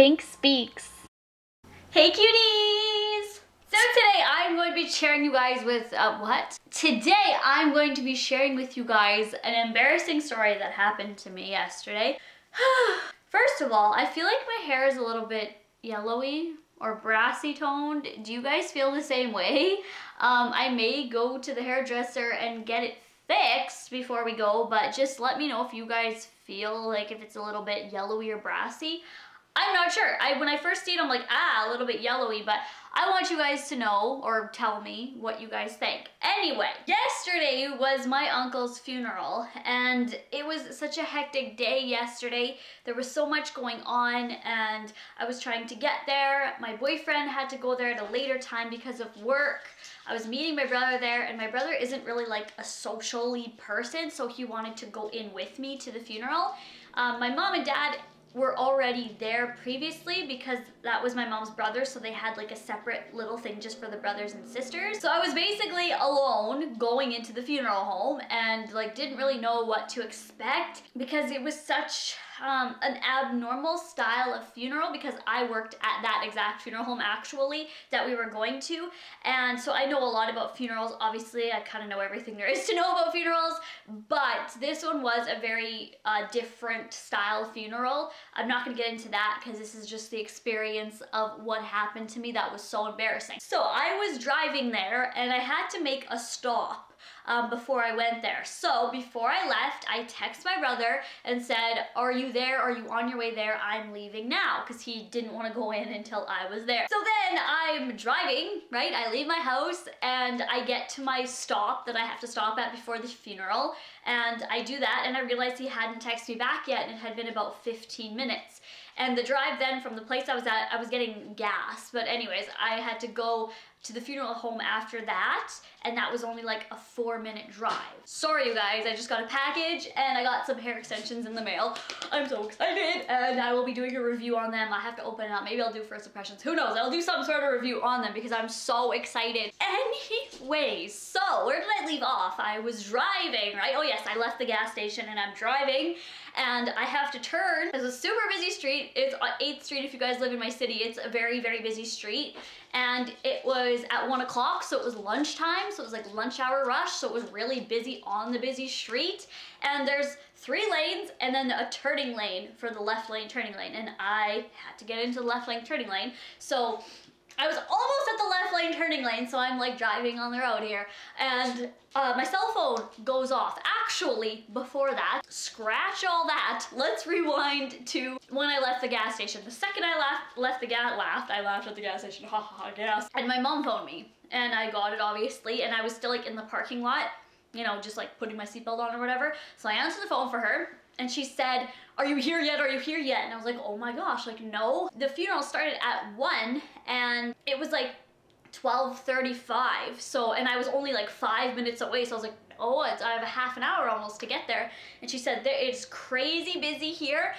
Pink speaks. Hey cuties! So today I'm going to be sharing you guys with, Today I'm going to be sharing with you guys an embarrassing story that happened to me yesterday. First of all, I feel like my hair is a little bit yellowy or brassy toned. Do you guys feel the same way? I may go to the hairdresser and get it fixed before we go, but just let me know if you guys feel like if it's a little bit yellowy or brassy. I'm not sure. When I first see it, I'm like, a little bit yellowy, but I want you guys to know or tell me what you guys think. Anyway, yesterday was my uncle's funeral, and it was such a hectic day yesterday. There was so much going on, and I was trying to get there. My boyfriend had to go there at a later time because of work. I was meeting my brother there, and my brother isn't really like a socially person, so he wanted to go in with me to the funeral. My mom and dad were already there previously because that was my mom's brother, so they had like a separate little thing just for the brothers and sisters. So I was basically alone going into the funeral home and like didn't really know what to expect because it was such an abnormal style of funeral because I worked at that exact funeral home actually that we were going to, and so I know a lot about funerals. Obviously I kind of know everything there is to know about funerals, but this one was a very different style funeral. I'm not going to get into that because this is just the experience of what happened to me that was so embarrassing. So I was driving there and I had to make a stop before I went there. So before I left, I texted my brother and said, are you there? Are you on your way there? I'm leaving now, because he didn't want to go in until I was there. So then I'm driving, right? I leave my house and I get to my stop that I have to stop at before the funeral, and I do that and I realized he hadn't texted me back yet, and it had been about 15 minutes. And the drive then from the place I was at, I was getting gas, but anyways, I had to go to the funeral home after that, and that was only like a 4-minute drive. Sorry you guys, I just got a package and I got some hair extensions in the mail. I'm so excited, and I will be doing a review on them. I have to open it up. Maybe I'll do first impressions. Who knows? I'll do some sort of review on them because I'm so excited. Anyways, so where did I leave off? I was driving, right? Oh yes, I left the gas station and I'm driving, and I have to turn. There's a super busy street. It's on 8th Street if you guys live in my city. It's a very, very busy street. And it was at 1 o'clock, so it was lunchtime, so it was like lunch hour rush, so it was really busy on the busy street. And there's 3 lanes and then a turning lane for the left lane turning lane, and I had to get into the left lane turning lane. So I was almost at the left lane turning lane, so I'm like driving on the road here, and my cell phone goes off. Actually, before that, scratch all that, let's rewind to when I left the gas station. The second I laughed at the gas station, ha ha ha, gas. And my mom phoned me, and I got it obviously, and I was still like in the parking lot, you know, just like putting my seatbelt on or whatever. So I answered the phone for her, and she said, are you here yet? Are you here yet? And I was like, oh my gosh, like no. The funeral started at 1 and it was like 12:35. So, and I was only like 5 minutes away. So I was like, oh, I have a half an hour almost to get there. And she said, it's crazy busy here.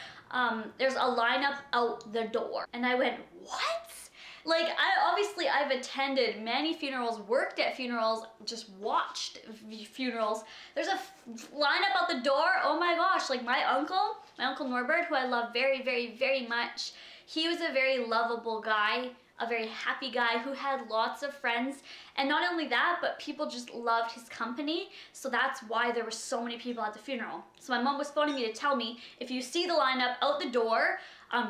There's a lineup out the door. And I went, what? Like, I've attended many funerals, worked at funerals, just watched funerals. There's a lineup out the door. Oh my gosh, like my uncle Norbert, who I love very, very, very much, he was a very lovable guy, a very happy guy who had lots of friends. And not only that, but people just loved his company. So that's why there were so many people at the funeral. So my mom was phoning me to tell me, if you see the lineup out the door,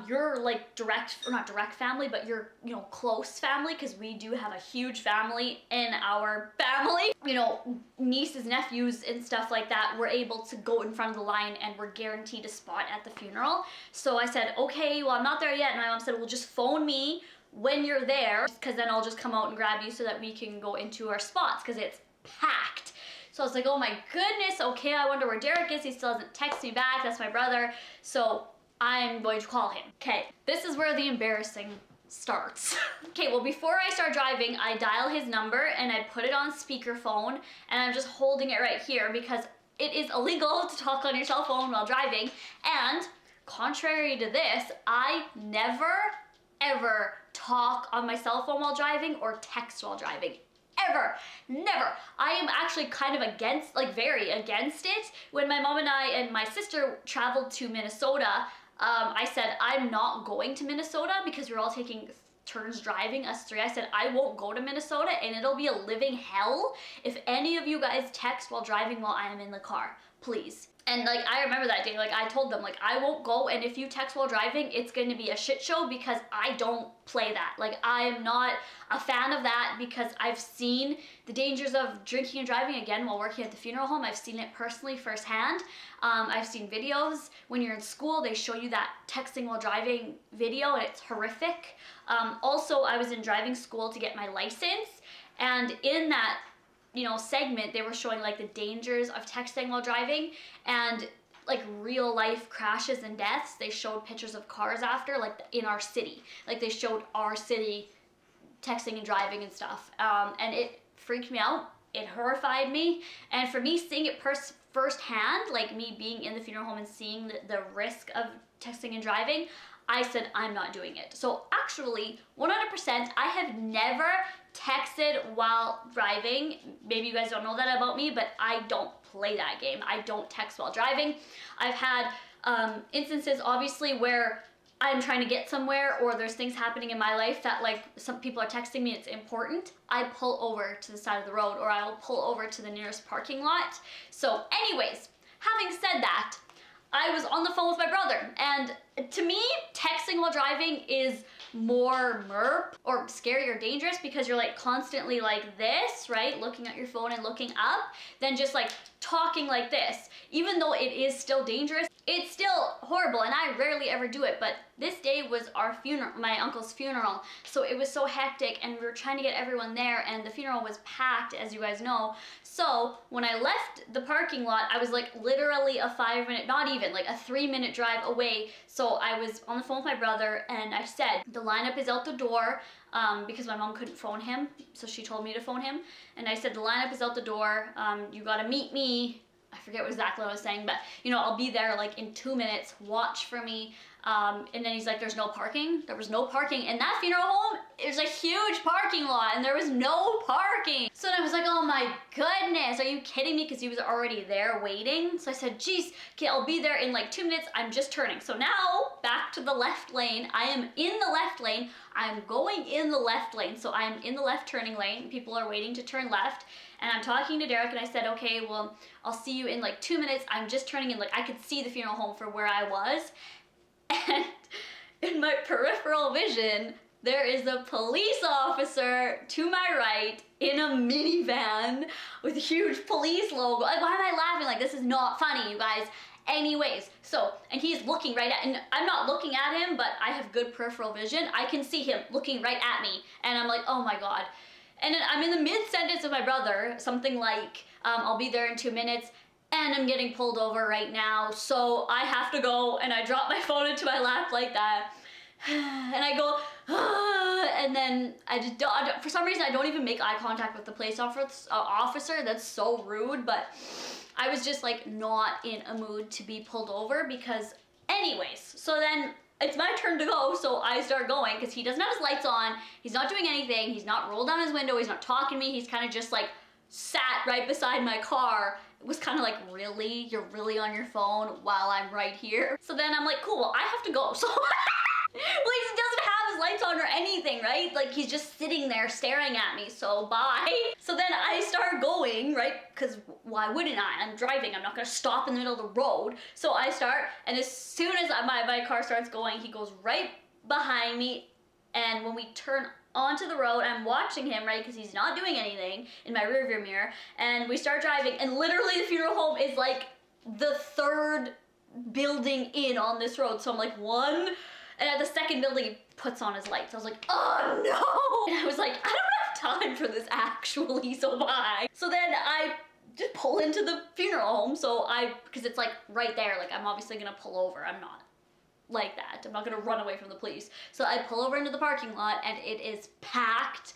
you're like not direct family, but you're, you know, close family, because we do have a huge family in our family. You know, nieces, nephews, and stuff like that were able to go in front of the line and were guaranteed a spot at the funeral. So I said, okay, well, I'm not there yet. And my mom said, well, just phone me when you're there, because then I'll just come out and grab you so that we can go into our spots, because it's packed. So I was like, oh my goodness, okay, I wonder where Derek is. He still hasn't texted me back. That's my brother. So I'm going to call him. Okay, this is where the embarrassing starts. Okay, well, before I start driving, I dial his number and I put it on speakerphone, and I'm just holding it right here because it is illegal to talk on your cell phone while driving. And contrary to this, I never, ever talk on my cell phone while driving or text while driving. Ever. Never. I am actually kind of against, like very against it. When my mom and I and my sister traveled to Minnesota, I said, I'm not going to Minnesota because we're all taking turns driving, us three. I said, I won't go to Minnesota and it'll be a living hell if any of you guys text while driving while I am in the car, please. And like, I remember that day, like I told them, like, I won't go, and if you text while driving, it's going to be a shit show because I don't play that. Like, I am not a fan of that because I've seen the dangers of drinking and driving again while working at the funeral home. I've seen it personally firsthand. I've seen videos when you're in school, they show you that texting while driving video, and it's horrific. Also, I was in driving school to get my license, and in that, you know, segment, they were showing like the dangers of texting while driving and like real life crashes and deaths. They showed pictures of cars after, like in our city. Like they showed our city texting and driving and stuff. And it freaked me out. It horrified me. And for me, seeing it firsthand, like me being in the funeral home and seeing the risk of texting and driving, I said, I'm not doing it. So actually, 100%, I have never texted while driving. Maybe you guys don't know that about me, but I don't play that game. I don't text while driving. I've had instances, obviously, where I'm trying to get somewhere or there's things happening in my life that like some people are texting me, it's important. I pull over to the side of the road or I'll pull over to the nearest parking lot. So anyways, having said that, I was on the phone with my brother, and to me, texting while driving is more MERP or scary or dangerous because you're like constantly like this, right? Looking at your phone and looking up, than just like talking like this. Even though it is still dangerous, it's still horrible, and I rarely ever do it, but this day was our funeral, my uncle's funeral, so it was so hectic, and we were trying to get everyone there, and the funeral was packed, as you guys know. So when I left the parking lot, I was like literally a 5-minute, not even, like a 3-minute drive away. So I was on the phone with my brother, and I said, the lineup is out the door, because my mom couldn't phone him, so she told me to phone him, and I said, the lineup is out the door, you gotta meet me. I forget exactly what I was saying, but you know, I'll be there like in 2 minutes, watch for me. And then he's like, there's no parking. There was no parking in that funeral home. It was a huge parking lot and there was no parking. So then I was like, oh my goodness, are you kidding me? Because he was already there waiting. So I said, geez, okay, I'll be there in like 2 minutes. I'm just turning. So now back to the left lane. I am in the left lane. I'm going in the left lane. So I'm in the left turning lane. People are waiting to turn left. And I'm talking to Derek and I said, okay, well, I'll see you in like 2 minutes. I'm just turning in, like I could see the funeral home from where I was. And in my peripheral vision, there is a police officer to my right in a minivan with a huge police logo. Like, why am I laughing? Like, this is not funny, you guys. Anyways, so, and he's looking right at, and I'm not looking at him, but I have good peripheral vision. I can see him looking right at me. And I'm like, oh my God. And then I'm in the mid-sentence of my brother, something like, I'll be there in 2 minutes. And I'm getting pulled over right now, so I have to go, and I drop my phone into my lap like that, and I go, and then I just don't, for some reason I don't even make eye contact with the police officer. That's so rude, but I was just like not in a mood to be pulled over because anyways, so then it's my turn to go, so I start going because he doesn't have his lights on, he's not doing anything, he's not rolled down his window, he's not talking to me, he's kind of just like sat right beside my car. It was kind of like, really? You're really on your phone while I'm right here? So then I'm like, cool, I have to go. So, like, he doesn't have his lights on or anything, right? Like, he's just sitting there staring at me, so bye. So then I start going, right? Because why wouldn't I? I'm driving, I'm not gonna stop in the middle of the road. So I start, and as soon as my car starts going, he goes right behind me, and when we turn onto the road, I'm watching him, right, because he's not doing anything in my rearview mirror, and we start driving, and literally the funeral home is like the 3rd building in on this road, so I'm like 1, and at the 2nd building he puts on his lights. I was like, oh no, and I was like, I don't have time for this actually, so bye. So then I just pull into the funeral home, so because it's like right there, like I'm obviously gonna pull over, I'm not like that. I'm not gonna run away from the police. So I pull over into the parking lot and it is packed.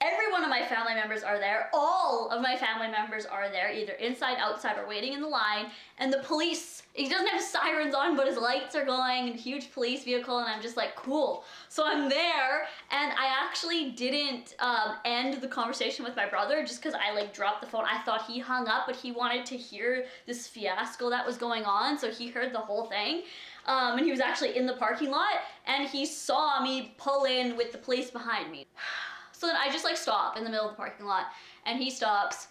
Every one of my family members are there. All of my family members are there, either inside, outside, or waiting in the line. And the police, he doesn't have sirens on, but his lights are going, and huge police vehicle, and I'm just like, cool. So I'm there, and I actually didn't end the conversation with my brother just because I like dropped the phone. I thought he hung up, but he wanted to hear this fiasco that was going on, so he heard the whole thing. and he was actually in the parking lot, and he saw me pull in with the police behind me. So then I just like stop in the middle of the parking lot, and he stops,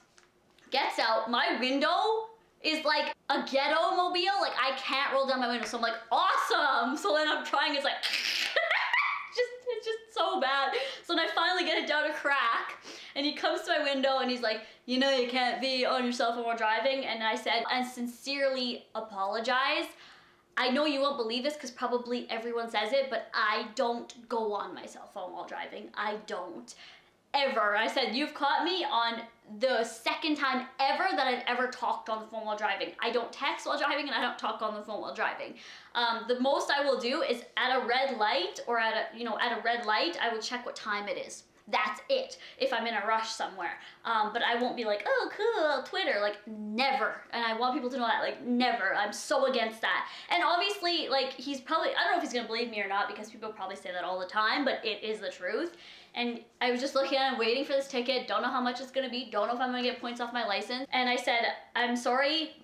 gets out. My window is like a ghetto mobile. Like I can't roll down my window. So I'm like, awesome. So then I'm trying, it's like, it's just so bad. So then I finally get it down a crack, and he comes to my window and he's like, you know, you can't be on your cell phone while driving. And I said, I sincerely apologize. I know you won't believe this because probably everyone says it, but I don't go on my cell phone while driving. I don't. Ever. I said, you've caught me on the second time ever that I've ever talked on the phone while driving. I don't text while driving, and I don't talk on the phone while driving. The most I will do is at a red light, or at a red light, I will check what time it is. That's it, if I'm in a rush somewhere. But I won't be like, oh cool, Twitter, like never. And I want people to know that, like never. I'm so against that. And obviously, like he's probably, I don't know if he's gonna believe me or not, because people probably say that all the time, but it is the truth. And I was just looking at him, waiting for this ticket, don't know how much it's gonna be, don't know if I'm gonna get points off my license. And I said, I'm sorry,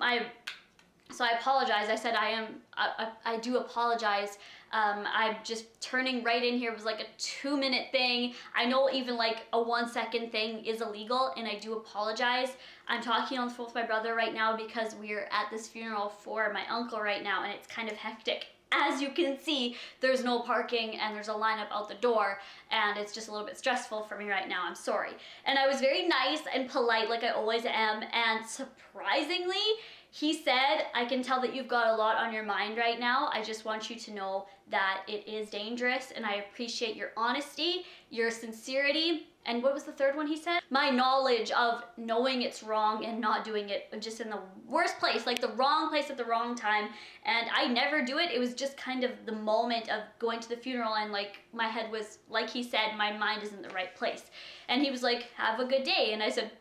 so I apologize. I said, I do apologize. I'm just turning right in here. It was like a 2-minute thing. I know even like a 1-second thing is illegal, and I do apologize. I'm talking on the phone with my brother right now because we're at this funeral for my uncle right now, and it's kind of hectic. As you can see, there's no parking and there's a lineup out the door, and it's just a little bit stressful for me right now. I'm sorry. And I was very nice and polite like I always am, and surprisingly, he said, I can tell that you've got a lot on your mind right now. I just want you to know that it is dangerous, and I appreciate your honesty, your sincerity, and what was the third one he said? My knowledge of knowing it's wrong and not doing it just in the worst place, like the wrong place at the wrong time. And I never do it. It was just kind of the moment of going to the funeral, and like my head was, like he said, my mind is in the right place. And he was like, have a good day. And I said,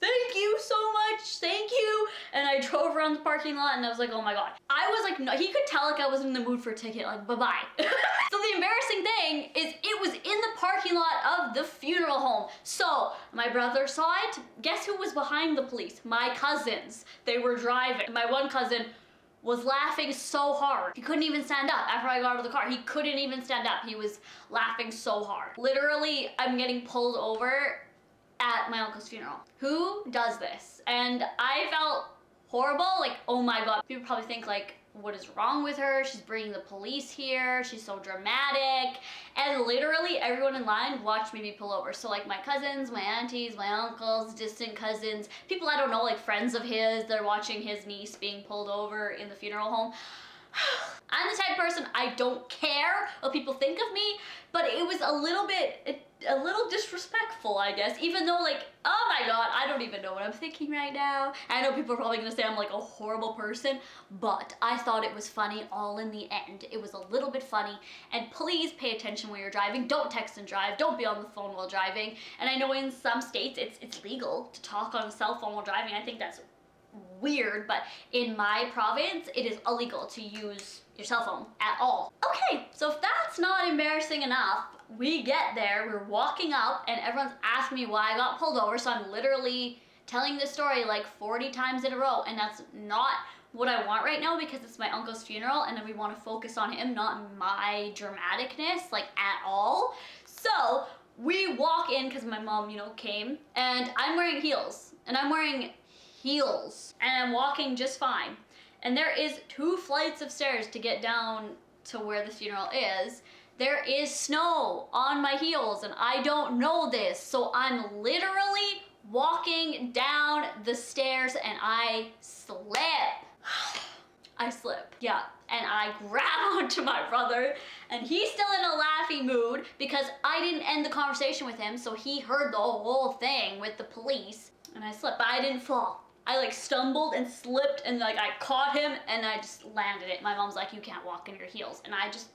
thank you so much, thank you. And I drove around the parking lot, and I was like, oh my God. I was like, no, he could tell like I was in the mood for a ticket, like bye-bye. So the embarrassing thing is it was in the parking lot of the funeral home. So my brother saw it. Guess who was behind the police? My cousins. They were driving. My one cousin was laughing so hard. He couldn't even stand up after I got out of the car. He couldn't even stand up. He was laughing so hard. Literally, I'm getting pulled over at my uncle's funeral. Who does this? And I felt horrible, like, oh my God. People probably think like, what is wrong with her? She's bringing the police here. She's so dramatic. And literally everyone in line watched me be pulled over. So like my cousins, my aunties, my uncles, distant cousins, people I don't know, like friends of his, they're watching his niece being pulled over in the funeral home. I'm the type of person, I don't care what people think of me, but it was a little disrespectful, I guess, even though like, oh my God, I don't even know what I'm thinking right now. I know people are probably gonna say I'm like a horrible person, but I thought it was funny all in the end. It was a little bit funny, and please pay attention when you're driving. Don't text and drive, don't be on the phone while driving. And I know in some states it's legal to talk on a cell phone while driving. I think that's weird, but in my province, it is illegal to use your cell phone at all. Okay, so if that's not embarrassing enough, we get there, we're walking up, and everyone's asking me why I got pulled over, so I'm literally telling this story like 40 times in a row, and that's not what I want right now because it's my uncle's funeral, and then we want to focus on him, not my dramaticness, like at all. So we walk in because my mom, you know, came, and I'm wearing heels, and I'm walking just fine. And there is 2 flights of stairs to get down to where the funeral is. There is snow on my heels, and I don't know this. So I'm literally walking down the stairs, and I slip. I slip, yeah. And I grab onto my brother, and he's still in a laughy mood because I didn't end the conversation with him, so he heard the whole thing with the police, and I slipped, but I didn't fall. I like stumbled and slipped, and like I caught him, and I just landed it. My mom's like, you can't walk in your heels. And I just,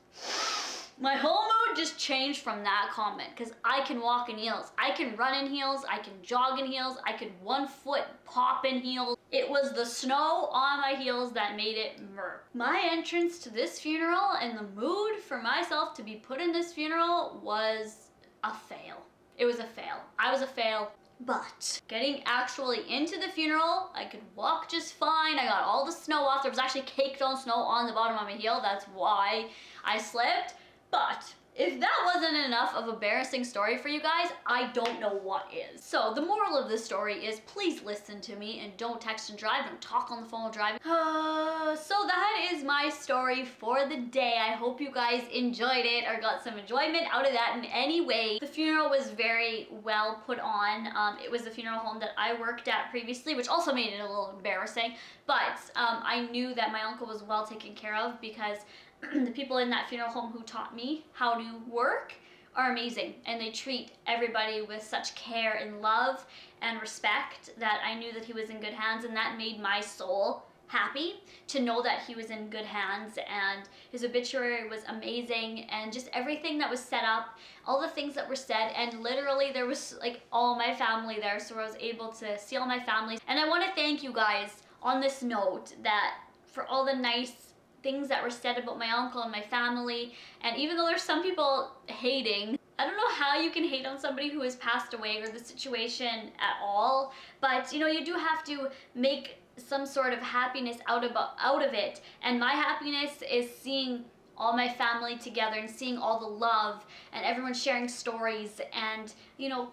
my whole mood just changed from that comment, because I can walk in heels. I can run in heels, I can jog in heels, I could 1 foot pop in heels. It was the snow on my heels that made it murk. My entrance to this funeral and the mood for myself to be put in this funeral was a fail. It was a fail. I was a fail. But getting actually into the funeral, I could walk just fine. I got all the snow off. There was actually caked on snow on the bottom of my heel. That's why I slipped. But if that wasn't enough of an embarrassing story for you guys, I don't know what is. So the moral of this story is please listen to me and don't text and drive. Don't talk on the phone while driving. So that is my story for the day. I hope you guys enjoyed it or got some enjoyment out of that in any way. The funeral was very well put on. It was the funeral home that I worked at previously, which also made it a little embarrassing. But I knew that my uncle was well taken care of because the people in that funeral home who taught me how to work are amazing, and they treat everybody with such care and love and respect that I knew that he was in good hands, and that made my soul happy to know that he was in good hands. And his obituary was amazing, and just everything that was set up, all the things that were said, and literally there was like all my family there, so I was able to see all my family. And I want to thank you guys on this note that for all the nice things that were said about my uncle and my family. And even though there's some people hating, I don't know how you can hate on somebody who has passed away or the situation at all, but you know, you do have to make some sort of happiness out of it. And my happiness is seeing all my family together and seeing all the love and everyone sharing stories and, you know,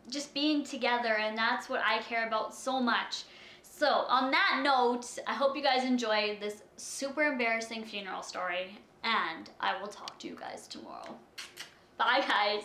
just being together. And that's what I care about so much. So on that note, I hope you guys enjoyed this super embarrassing funeral story, and I will talk to you guys tomorrow. Bye guys.